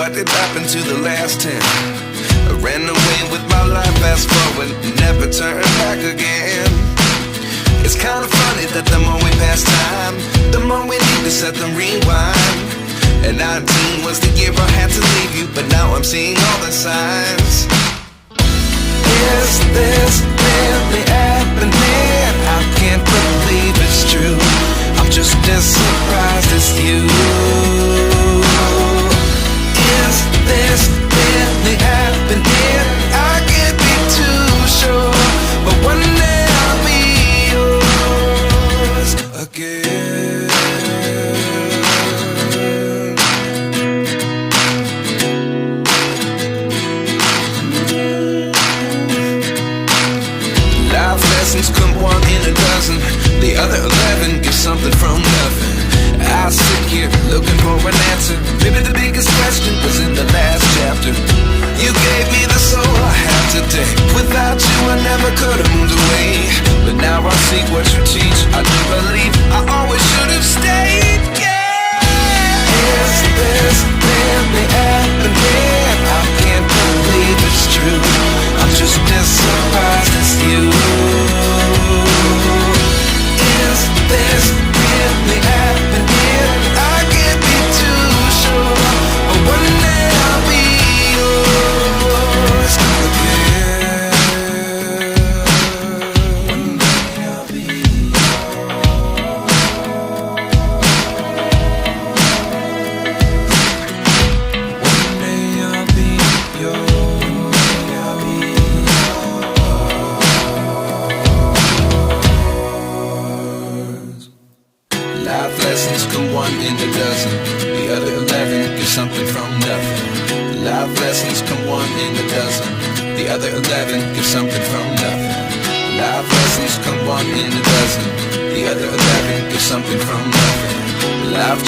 what did happen to the last 10? I ran away with my life, fast forward, never turn back again. It's kind of funny that the more we pass time, the more we need to set them rewind. And 19 was the year I had to leave you, but now I'm seeing all the signs. Is this really happening? I can't believe it's true. I'm just as surprised as you. Is this really happening? I can't be too sure, but one day I'll be yours again. Life lessons come one in a dozen. The other 11 give something from nothing. I sit here looking for an answer. Maybe the biggest question was in the last chapter. You gave me the soul I have today. Without you I never could have moved away. But now I see what you teach. I do believe I always should have stayed. Yeah. Is this really happening? I can't believe it's true. I'm just as surprised as you. Is this really happening? I can't be too sure, but one day I'll be yours again. One day I'll be yours. One day I'll be yours. I'll be yours. Life lessons come one in a dozen. The other 11 give something from nothing. Life lessons come one in a dozen. The other 11 give something from nothing. Life lessons come one in a dozen. The other 11 give something from nothing. Life